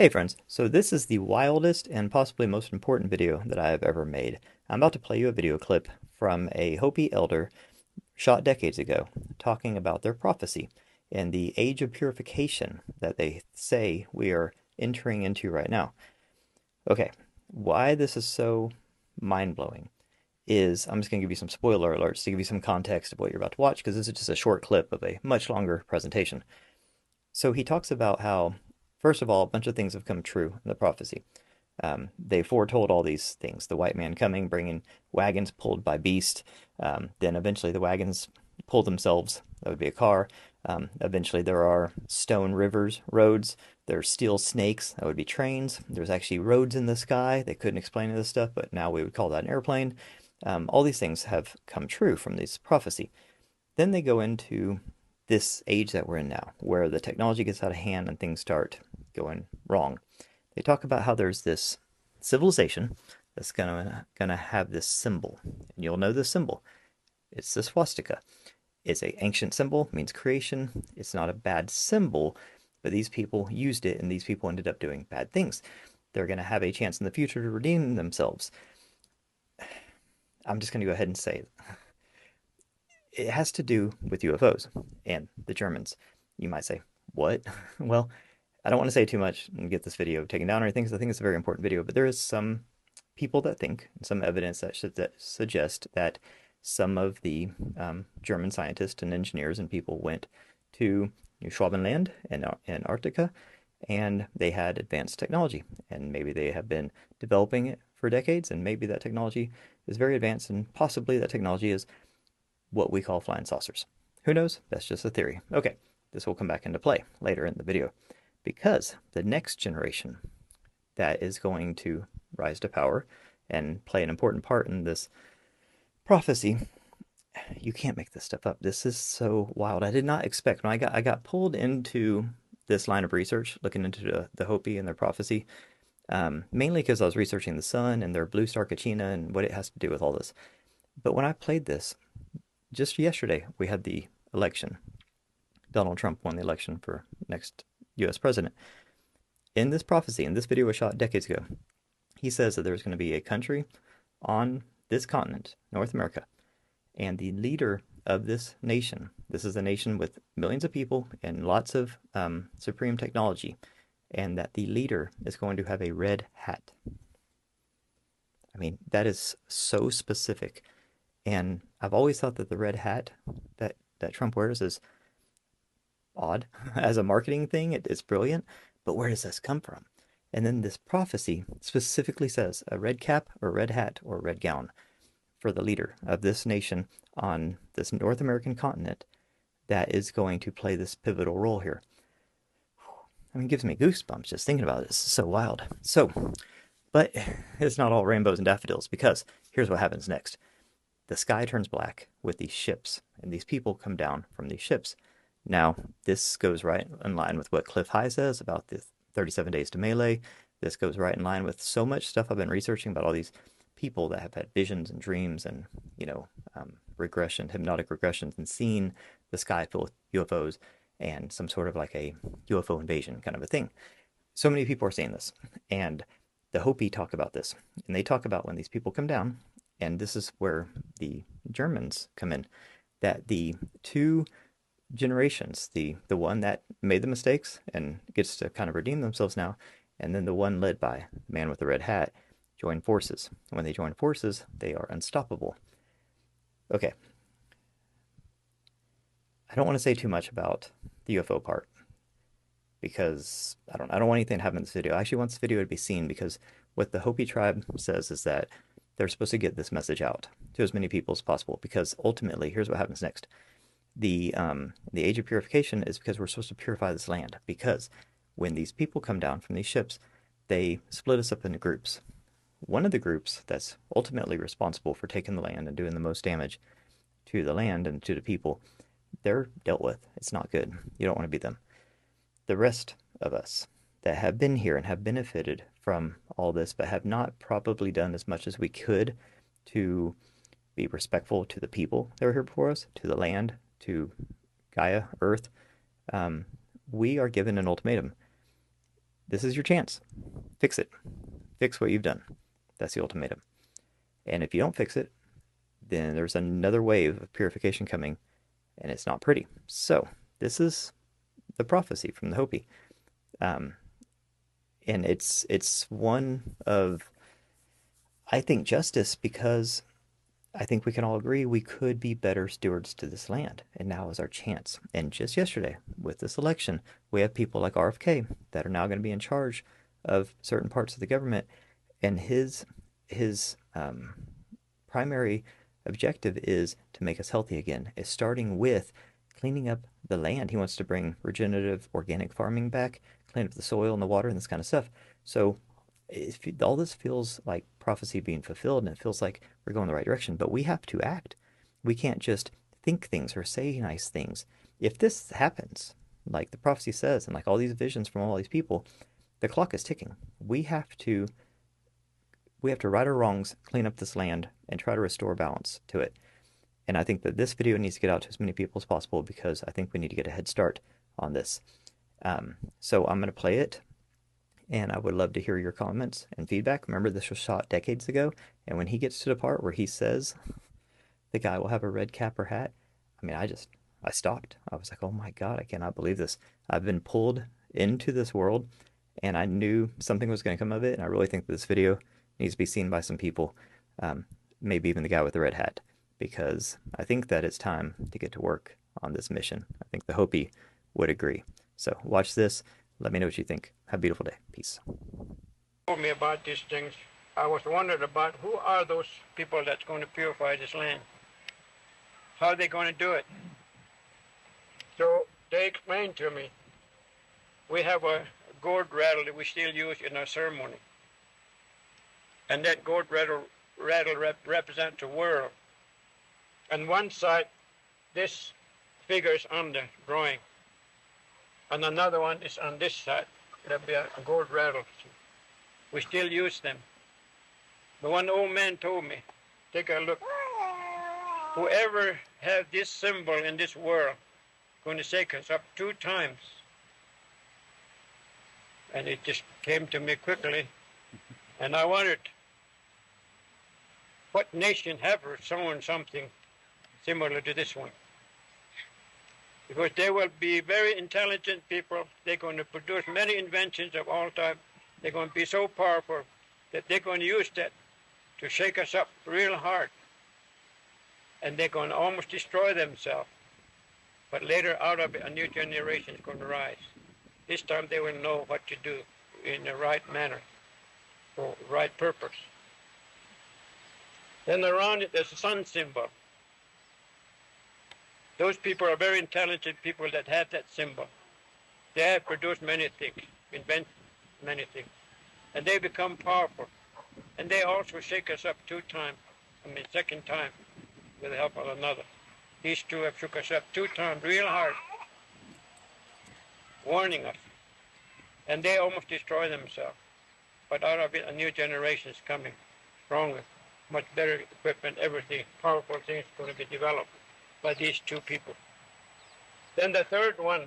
Hey friends, so this is the wildest and possibly most important video that I have ever made. I'm about to play you a video clip from a Hopi elder shot decades ago talking about their prophecy and the age of purification that they say we are entering into right now. Okay, why this is so mind-blowing is I'm just going to give you some spoiler alerts to give you some context of what you're about to watch because this is just a short clip of a much longer presentation. So he talks about how, first of all, a bunch of things have come true in the prophecy. They foretold all these things: the white man coming, bringing wagons pulled by beast. Then eventually the wagons pull themselves. That would be a car. Eventually there are stone rivers, roads. There's steel snakes. That would be trains. There's actually roads in the sky. They couldn't explain this stuff, but now we would call that an airplane. All these things have come true from this prophecy. Then they go into this age that we're in now, where the technology gets out of hand and things start going wrong. They talk about how there's this civilization that's gonna have this symbol, and you'll know this symbol. It's the swastika. It's an ancient symbol, means creation. It's not a bad symbol, but these people used it, and these people ended up doing bad things. They're gonna have a chance in the future to redeem themselves. I'm just gonna go ahead and say it has to do with UFOs and the Germans. You might say, what? Well, I don't want to say too much and get this video taken down or anything, because I think it's a very important video, but there is some people that think, some evidence that suggest that some of the German scientists and engineers and people went to New Schwabenland and Antarctica, and they had advanced technology, and maybe they have been developing it for decades, and maybe that technology is very advanced, and possibly that technology is what we call flying saucers. Who knows? That's just a theory. Okay, this will come back into play later in the video because the next generation that is going to rise to power and play an important part in this prophecy, you can't make this stuff up. This is so wild. I did not expect when I got pulled into this line of research, looking into the Hopi and their prophecy, mainly because I was researching the sun and their blue star Kachina and what it has to do with all this. But when I played this, just yesterday we had the election. Donald Trump won the election for next U.S. president. In this prophecy, and this video was shot decades ago, he says that there's going to be a country on this continent, North America, and the leader of this nation, this is a nation with millions of people and lots of supreme technology, and that the leader is going to have a red hat. I mean, that is so specific. And I've always thought that the red hat that Trump wears is odd as a marketing thing. It's brilliant, but where does this come from? And then this prophecy specifically says a red cap or red hat or red gown for the leader of this nation on this North American continent that is going to play this pivotal role here. I mean, it gives me goosebumps just thinking about it. It's so wild. So, but it's not all rainbows and daffodils, because here's what happens next. The sky turns black with these ships, and these people come down from these ships. Now, this goes right in line with what Cliff High says about the 37 days to melee. This goes right in line with so much stuff I've been researching about all these people that have had visions and dreams and, regression, hypnotic regressions, and seen the sky fill with UFOs and some sort of like a UFO invasion kind of a thing. So many people are saying this, and the Hopi talk about this, and they talk about when these people come down, and this is where the Germans come in, that the two generations, the one that made the mistakes and gets to kind of redeem themselves now, and then the one led by the man with the red hat, join forces. And when they join forces, they are unstoppable. Okay, I don't want to say too much about the UFO part because I don't want anything to happen in this video. I actually want this video to be seen because what the Hopi tribe says is that they're supposed to get this message out to as many people as possible, because ultimately, here's what happens next. The age of purification is because we're supposed to purify this land, because when these people come down from these ships, they split us up into groups. One of the groups that's ultimately responsible for taking the land and doing the most damage to the land and to the people, they're dealt with. It's not good. You don't want to be them. The rest of us that have been here and have benefited from all this, but have not probably done as much as we could to be respectful to the people that were here before us, to the land, to Gaia, Earth, we are given an ultimatum. this is your chance. Fix it. Fix what you've done. That's the ultimatum. And if you don't fix it, then there's another wave of purification coming, and it's not pretty. So this is the prophecy from the Hopi, um, and it's one of, I think, justice, because I think we can all agree we could be better stewards to this land, and now is our chance. And just yesterday, with this election, we have people like RFK that are now going to be in charge of certain parts of the government, and his primary objective is to make us healthy again. It's starting with cleaning up the land. He wants to bring regenerative organic farming back, clean up the soil and the water and this kind of stuff. So all this feels like prophecy being fulfilled, and it feels like we're going the right direction, but we have to act. We can't just think things or say nice things. If this happens, like the prophecy says, and like all these visions from all these people, the clock is ticking. We have to right our wrongs, clean up this land, and try to restore balance to it. And I think that this video needs to get out to as many people as possible, because I think we need to get a head start on this. So I'm going to play it, and I would love to hear your comments and feedback. Remember, this was shot decades ago, and when he gets to the part where he says the guy will have a red cap or hat, I mean, I stopped. I was like, oh my God, I cannot believe this. I've been pulled into this world, and I knew something was going to come of it, and I really think this video needs to be seen by some people, maybe even the guy with the red hat, because I think that it's time to get to work on this mission. I think the Hopi would agree. So watch this. Let me know what you think. Have a beautiful day. Peace. Told me about these things. I was wondering about who are those people that's going to purify this land? How are they going to do it? So they explained to me, we have a gourd rattle that we still use in our ceremony. And that gourd rattle represents the world. On one side, this figure is on the drawing. And another one is on this side. That'll be a gourd rattle. We still use them. But one old man told me, take a look. Whoever has this symbol in this world going to shake us up 2 times. And it just came to me quickly. And I wondered, what nation have shown something similar to this one? Because they will be very intelligent people. They're going to produce many inventions of all types. They're going to be so powerful that they're going to use that to shake us up real hard. And they're going to almost destroy themselves. But later, out of it, a new generation is going to rise. This time they will know what to do in the right manner, for the right purpose. Then around it, there's a sun symbol. Those people are very intelligent people that have that symbol. They have produced many things, invent many things. And they become powerful. And they also shake us up 2 times. Second time, with the help of another. These 2 have shook us up 2 times real hard, warning us. And they almost destroy themselves. But out of it, a new generation is coming, stronger, much better equipment, everything, powerful things going to be developed by these 2 people. Then the third one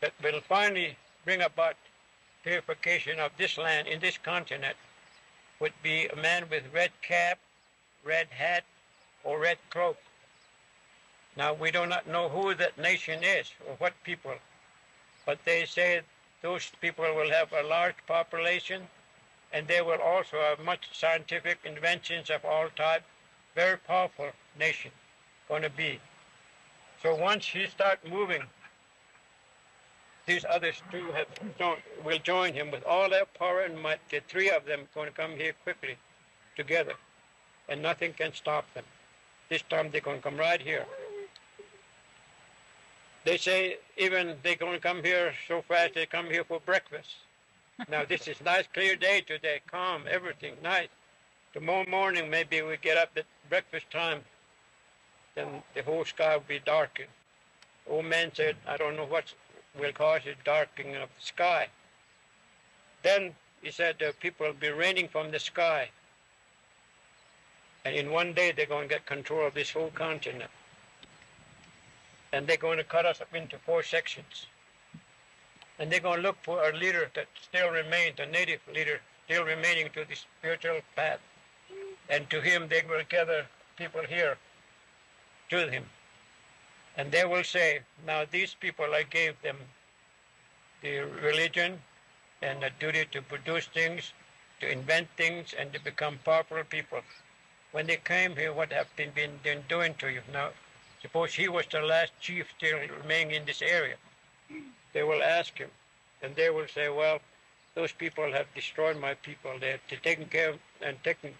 that will finally bring about purification of this land in this continent would be a man with red cap, red hat, or red cloak. Now, we do not know who that nation is or what people, but they say those people will have a large population, and they will also have much scientific inventions of all types. Very powerful nation going to be. So once he starts moving, these others 2 will join him with all their power and might. The 3 of them going to come here quickly together, and nothing can stop them. This time they're going to come right here. They say even they're going to come here so fast they come here for breakfast. Now this is nice clear day today, calm, everything nice. Tomorrow morning maybe we get up at breakfast time, then the whole sky will be darkened. Old man said, I don't know what will cause the darkening of the sky. Then he said people will be raining from the sky. And in one day they're going to get control of this whole continent. And they're going to cut us up into 4 sections. And they're going to look for a leader that still remains, a native leader still remaining to the spiritual path. And to him they will gather people here to him. And they will say, now these people, I gave them the religion and the duty to produce things, to invent things, and to become powerful people. When they came here, what have they been doing to you? Now, suppose he was the last chief still remaining in this area. They will ask him, and they will say, well, those people have destroyed my people. They're taking care of and taking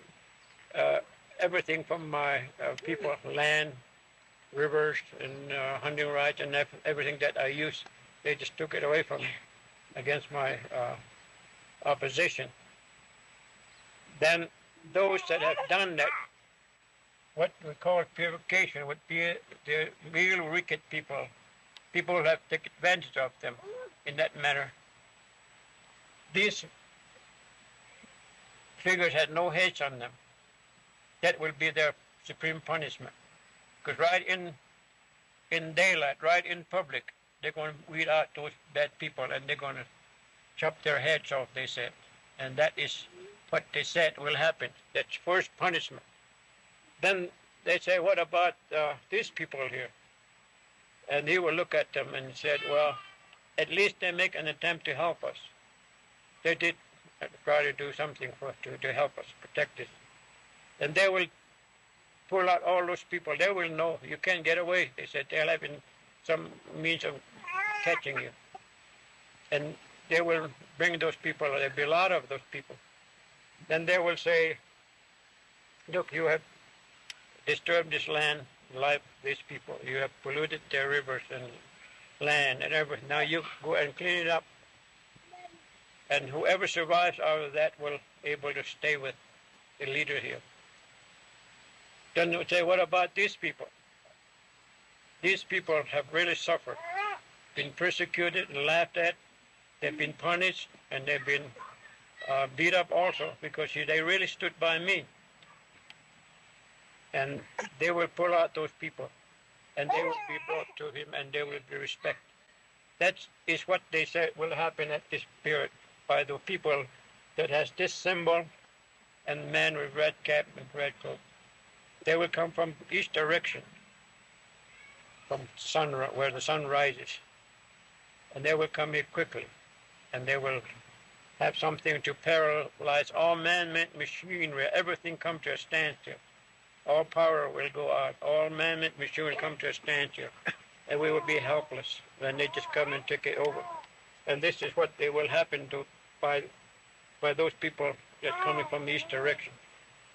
everything from my people, land, rivers, and hunting rights, and everything that I used. They just took it away from me against my opposition. Then those that have done that, what we call purification, would be the real wicked people. People who have taken advantage of them in that manner. These figures had no heads on them. That will be their supreme punishment. Because right in daylight, right in public, they're going to weed out those bad people and they're going to chop their heads off, they said. And that is what they said will happen. That's first punishment. Then they say, what about these people here? And he will look at them and said, well, at least they make an attempt to help us. They did try to do something to help us, protect us. And they will pull out all those people. They will know you can't get away. They said they'll have some means of catching you. And they will bring those people. There'll be a lot of those people. Then they will say, look, you have disturbed this land, life, these people. You have polluted their rivers and land and everything. Now you go and clean it up. And whoever survives out of that will be able to stay with the leader here. Then they say, what about these people? These people have really suffered, been persecuted and laughed at. They've been punished and they've been beat up also because they really stood by me. And they will pull out those people and they will be brought to him and they will be respected. That is what they say will happen at this period by the people that has this symbol and man with red cap and red coat. They will come from east direction, from sun, where the sun rises. And they will come here quickly. And they will have something to paralyze all man-made machinery. Everything come to a standstill. All power will go out. All man-made machinery will come to a standstill. And we will be helpless when they just come and take it over. And this is what they will happen to by those people that are coming from the east direction.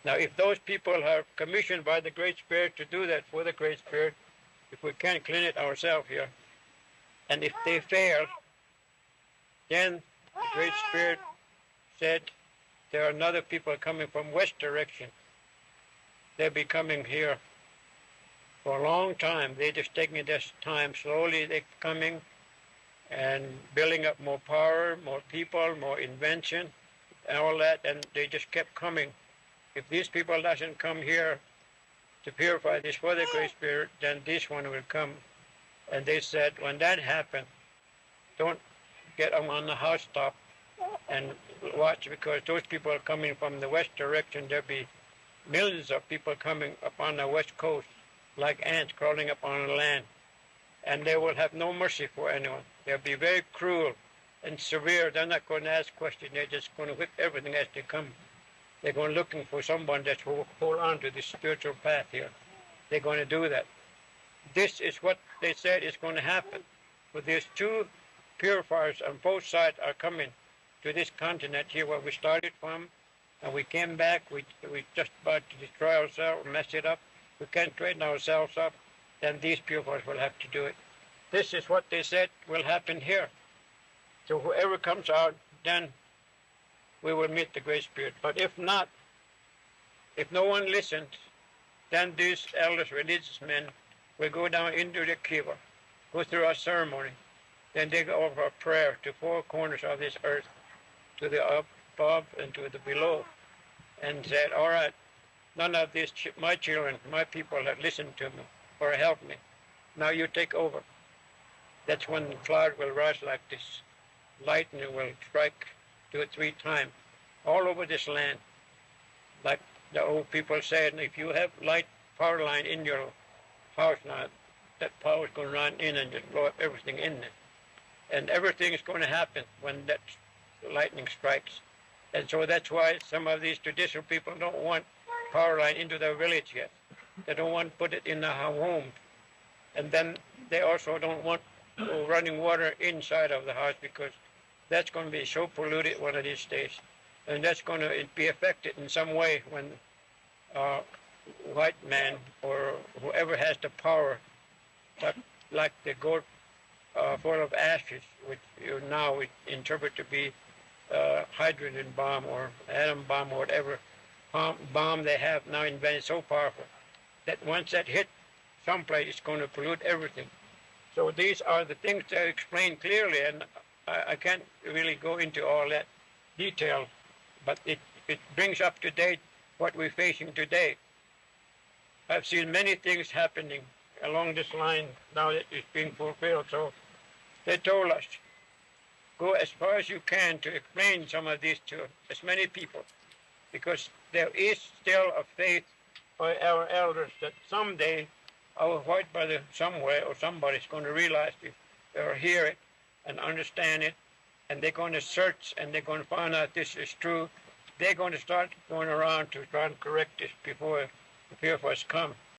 Now, if those people are commissioned by the Great Spirit to do that for the Great Spirit, if we can't clean it ourselves here, and if they fail, then the Great Spirit said there are another people coming from west direction. They'll be coming here for a long time. They're just taking this time. Slowly they're coming and building up more power, more people, more invention, and all that, and they just kept coming. If these people doesn't come here to purify this for the Great Spirit, then this one will come. And they said, when that happens, don't get them on the housetop and watch, because those people are coming from the west direction. There'll be millions of people coming up on the west coast, like ants crawling up on the land. And they will have no mercy for anyone. They'll be very cruel and severe. They're not going to ask questions. They're just going to whip everything as they come. They're going looking for someone that will hold on to this spiritual path here. They're going to do that. This is what they said is going to happen. With these two purifiers on both sides are coming to this continent here where we started from, and we came back. We just about to destroy ourselves, mess it up. We can't straighten ourselves up. Then these purifiers will have to do it. This is what they said will happen here. So whoever comes out, then we will meet the Great Spirit. But if not, if no one listens, then these elders, religious men, will go down into the kiva, go through a ceremony. Then they go over a prayer to four corners of this earth, to the above and to the below, and said, all right, none of these, my children, my people have listened to me or helped me. Now you take over. That's when the cloud will rise like this. lightning will strike 2 or 3 times all over this land. Like the old people said, if you have light power line in your house now, that power is going to run in and just blow up everything in there. And everything is going to happen when that lightning strikes. And so that's why some of these traditional people don't want power line into their village yet. They don't want to put it in their home. And then they also don't want running water inside of the house because that's going to be so polluted one of these days. And that's going to be affected in some way when white man or whoever has the power, like the goat full of ashes, which you now interpret to be hydrogen bomb or atom bomb or whatever bomb they have now invented, so powerful that once that hit someplace, it's going to pollute everything. So these are the things that are explained clearly, and I can't really go into all that detail, but it brings up to date what we're facing today. I've seen many things happening along this line now that it's being fulfilled. So they told us, go as far as you can to explain some of these to as many people, because there is still a faith by our elders that someday our white brother somewhere or somebody's going to realize it or hear it and understand it, and they're going to search and they're going to find out this is true. They're going to start going around to try and correct this before the fear of us come.